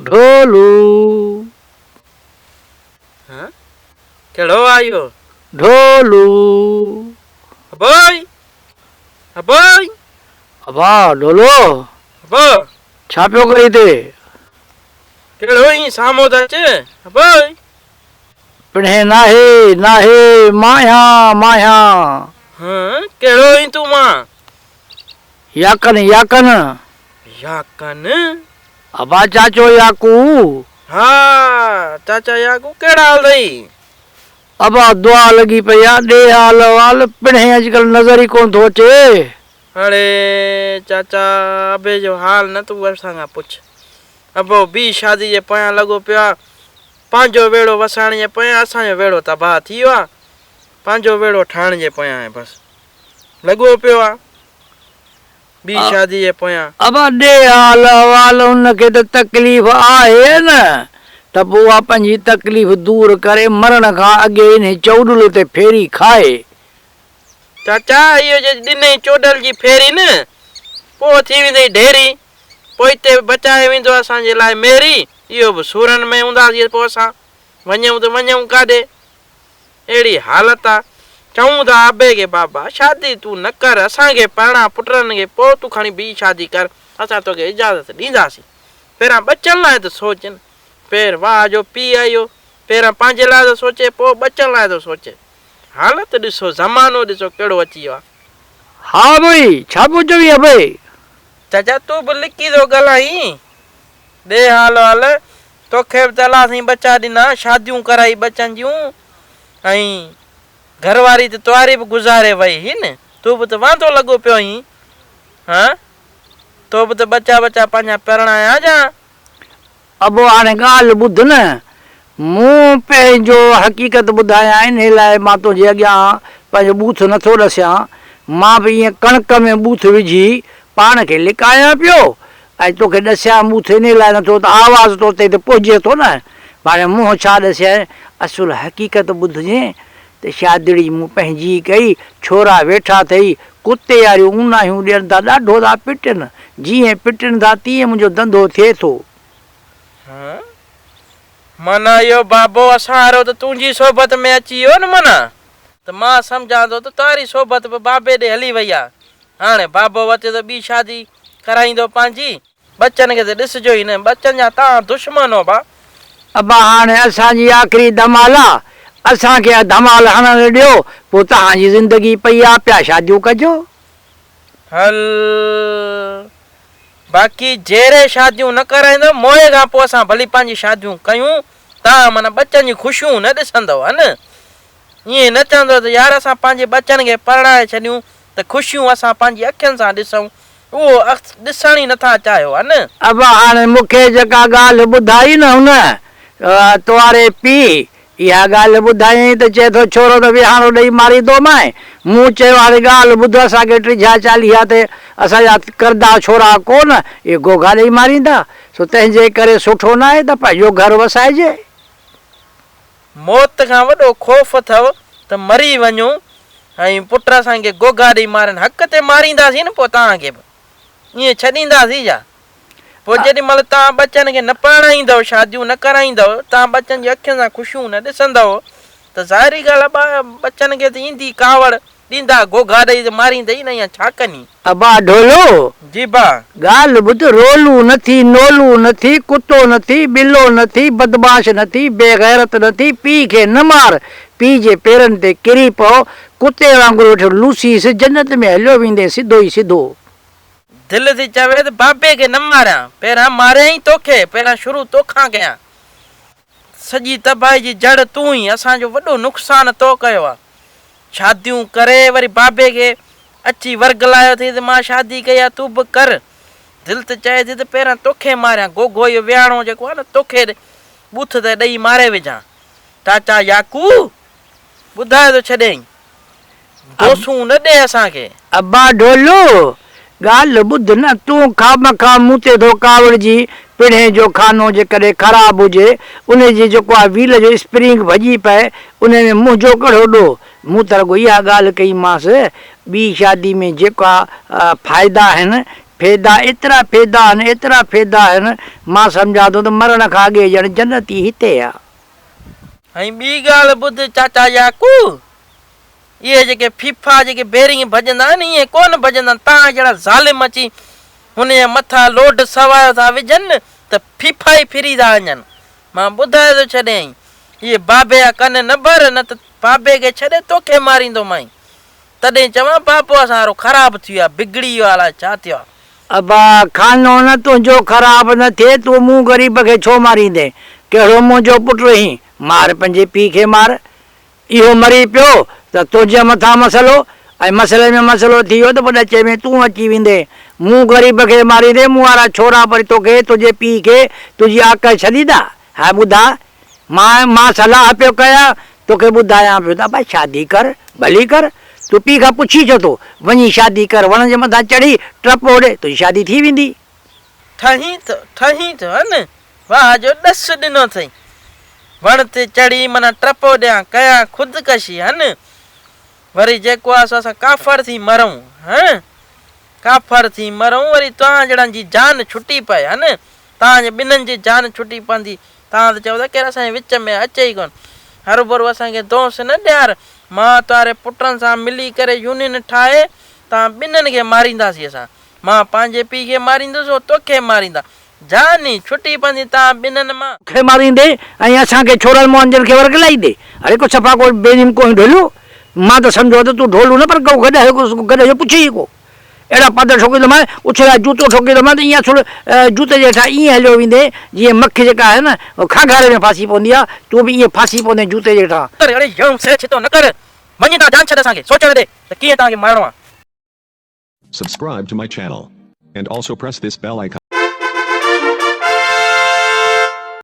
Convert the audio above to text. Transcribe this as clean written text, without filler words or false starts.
ढोलू हाँ केड़ो आयो ढोलू अबोय अबोय अबा ढोलो अबो छा पियो करी ते केड़ो ही सामो ता चे अबोय पिणे नाहे नाहे माया माया हाँ केड़ो ही तू मां याकन याकन याकन अबा चाचो याकू हाँ चाचा याकू केड़ा हाल रही अबा दुआ लगी पया दे हाल वाल पिणे अजकल नजर ही कोन थो अचे अरे चाचा अबे जो हाल न तू असांखा पुछ अबो बी शादी जे पया लगो पिया पांजो वेड़ो वसाण जे पया असांजो वेड़ो तबाह थी वियो पांजो वेड़ो ठाण जे पया है बस लगो पियो आ बी शादी जे पया अबा दे हाल वाल उनखे त तकलीफ़ आहे न त पोइ उहा पंहिंजी तकलीफ़ दूर करे मरण खां अॻे इन चौडल ते फेरी खाए चाचा इहो जे ॾिनई चोडल जी फेरी न पोइ थी वेंदई ढेरी पोइ हिते बचाए वेंदो असांजे लाइ मेरी इहो बि सूरनि में हूंदासीं पोइ असां वञूं त वञूं काॾे अहिड़ी हालत आहे चऊं था अबे खे बाबा शादी तूं न कर असांखे पाणा पुटनि खे पोइ तूं खणी ॿी शादी कर असां तोखे इजाज़त ॾींदासीं पहिरां बचनि लाइ त सोच न पहिर वाह जो पीउ आयो पहिरां पंहिंजे लाइ थो सोचे पोइ बचनि लाइ थो सोचे हालत ॾिसो ज़मानो ॾिसो कहिड़ो अची वियो आहे हा भई छा पियो चवीं अबे चाचा तूं बि लिकी थो ॻाल्हाई ॾे हाल हाल तोखे बि तलासीं बचा ॾिना शादियूं कराई बचनि जूं ऐं घरवारी त तुआरी बि गुज़ारे वई ही न तूं बि त वांदो लॻो पियो आहीं हाँ तो बि त बचा बचा पंहिंजा परणाया जा अबो हाणे ॻाल्हि ॿुध न मूं पंहिंजो हक़ीक़त ॿुधायां इन लाइ मां तुंहिंजे अॻियां पंहिंजो बूथ नथो ॾसियां मां बि ईअं कणिक में बूथ विझी पाण खे लिकायां पियो ऐं तोखे ॾसियां बूथ इन लाइ नथो त आवाज़ु तो ते पहुचे थो न हाणे मुंहुं छा ॾसियां असुल हक़ीक़त ॿुधजांइ त शादिड़ी मूं पंहिंजी कई छोरा वेठा अथई कुते वारियूं ऊनाहियूं ॾियनि था ॾाढो था पिटनि जीअं पिटनि था तीअं मुंहिंजो धंधो थिए थो माना इहो बाबो असां वारो त तुंहिंजी सोबत में अची वियो न माना त मां सम्झां थो त तुंहिंजी सोबत बि बाबे ॾे हली वई आहे हाणे बाबो अचे त ॿी शादी कराईंदो पंहिंजी बच्चनि खे त ॾिसिजो ई न बच्चनि जा तव्हां दुश्मन हो बा अबा हाणे असांजी आख़िरी धमाल आहे असांखे धमाल हणण ॾियो पोइ तव्हांजी ज़िंदगी पई आहे पिया शादियूं कजो हल बाक़ी जहिड़े शादियूं न कराईंदो मोए खां पोइ असां भली पंहिंजी शादियूं कयूं तव्हां माना बच्चनि जी ख़ुशियूं न ॾिसंदव हा न ईअं न चवंदव त यार असां पंहिंजे बच्चनि खे परणाए छॾियूं त ख़ुशियूं असां पंहिंजी अखियुनि सां ॾिसूं उहो ॾिसण ई नथा चाहियो हा न अबा हाणे मूंखे जेका ॻाल्हि ॿुधाई न हुन तुआरे पीउ इहा ॻाल्हि ॿुधायईं त चए थो छोरो त विहाणो ॾेई मारींदोमांइ मूं चयो हाणे ॻाल्हि ॿुध असांखे 30-40 ते असांजा करदा छोरा कोन इहे गोगा ॾेई मारींदा सो तंहिंजे करे सुठो न आहे त पंहिंजो घर वसाइजे मौत खां वॾो ख़ौफ़ अथव त मरी वञूं ऐं पुट असांखे गोगा ॾेई मारनि हक़ ते मारींदासीं न पोइ तव्हांखे बि ईअं छॾींदासीं छा पोइ जेॾी महिल तव्हां बच्चनि खे न परणाईंदव शादियूं न कराईंदव तव्हां बच्चनि जी अखियुनि सां ख़ुशियूं न ॾिसंदव त ज़ाहिरी ॻाल्हि आहे बच्चनि खे त ईंदी कावड़ ॾींदा गोगा ॾेई त मारींदई न या छा कनी अबा ढोलो जी बा ॻाल्हि ॿुध रोलू नथी नोलू नथी कुतो नथी बिलो नथी बदमाश नथी बेगैरत नथी पीउ खे न मार पीउ जे पेरनि ते किरी पओ कुते वांगुरु वेठो लूसीस जन्नत में हलियो वेंदे सिधो ई सिधो दिलि थी चवे त बाबे खे न मारियां पहिरां मारियां ई तोखे पहिरां शुरू तोखां कयां सॼी तबाही जी जड़ तूं ई असांजो वॾो नुक़सानु तो कयो आहे शादियूं करे वरी बाबे खे अची वर्गलायो थी त मां शादी कई आहे तूं बि कर दिलि त चए थी त पहिरां तोखे मारियां गोगो इहो विहाणो जेको आहे न तोखे बूथ ते ॾेई मारे विझां चाचा याकू ॿुधाए थो छॾियईं दोसूं न ॾे असांखे अबा ढोलू ॻाल्हि ॿुध न तूं खामखा मूं ते थो कावड़जी पिणे जो खानो जेकॾहिं ख़राबु हुजे उनजी जेको आहे व्हील जो स्प्रिंग भॼी पए उन में मुंहिंजो कहिड़ो ॾो मूं त रुॻो इहा ॻाल्हि कईमांसि ॿी शादी में जेका फ़ाइदा आहिनि फेदा एतिरा फेदा आहिनि, एतिरा फेदा आहिनि, मां सम्झां थो त मरण खां अॻे ॼण जन्नत ई हिते आहे। ऐं ॿी ॻाल्हि ॿुध चाचा याकू, इहे जेके फीफा जेके बेरिंग भॼंदा आहिनि इहे कोन भॼंदा, तव्हां जहिड़ा ज़ालिम अची हुनजे मथां लोड सवायो था विझनि त फीफा ई फिरी था वञनि। मां ॿुधाए थो छॾियईं, इहे बाबे जा कन न भर, न त बाबे खे छॾे तोखे मारींदो माई। तॾहिं चवां बाबो असां ख़राबु थी वियो आहे, बिगड़ी वियो आहे, अलाए छा थियो आहे। अबा खानो न तुंहिंजो ख़राबु न थिए, तूं मूं ग़रीब खे छो मारींदे? कहिड़ो मुंहिंजो पुटु रही, मार पंहिंजे पीउ खे मार। इहो मरी पियो त तुंहिंजे मथां मसइलो, ऐं मसइले में मसइलो थी वियो त पोइ ॾचे में तूं अची वेंदे, मूं ग़रीब खे मारींदे, मूं वारा छोरा वरी तोखे तुंहिंजे पीउ खे तुंहिंजी आकल छॾींदा? हा ॿुधा, मां सलाह पियो कयां, तोखे ॿुधायां पियो त भाई शादी कर, भली कर, तूं पीउ खां पुछी छो थो, वञी शादी कर, वण जे मथां चढ़ी टप ओॾे, तुंहिंजी शादी थी वेंदी। ठही थो है न, वाह जो ॾस ॾिनो अथई, वण ते चढ़ी माना टपो ॾियां कयां ख़ुदकशी है न, वरी जेको आहे असां काफ़र थी मरूं, हैं काफ़र थी मरूं, वरी तव्हां जहिड़नि जी जान छुटी पए है न, तव्हांजे ॿिन्हिनि जी जान छुटी पवंदी। तव्हां त चओ था केरु असांजे विच में अचे ई कोन, हर भरू असांखे दोस्त न ॾियार, मां तारे पुटनि सां मिली करे यूनियन ठाहे तव्हां ॿिन्हिनि खे मारींदासीं असां, मां पंहिंजे पीउ खे मारींदुसि, तोखे मारींदा, जान ई छुटी पवंदी तव्हां ॿिन्हिनि मां। खे मारींदे ऐं असांखे छोरनि मोहनजनि खे वरगलाईंदे, अरे को सफ़ा को बेनीम को ढोलियो, मां त सम्झो त तूं ढोलू न पर को गॾ जो पुछी को अहिड़ा पद ठोकींदोमांइ, उछला जूतो ठोकींदोमांइ त ईअं थोरो जूते जे हेठां ईअं हलियो वेंदे, जीअं मखी जेका आहे न खाघारे में फासी पवंदी आहे, तूं बि ईअं फासी पवंदे जूते जे हेठां। अरे छितो न कर, वञी तव्हां जान छॾ असांखे, सोचण दे त कीअं तव्हांखे मारणो आहे। Subscribe to my channel and also press this bell icon.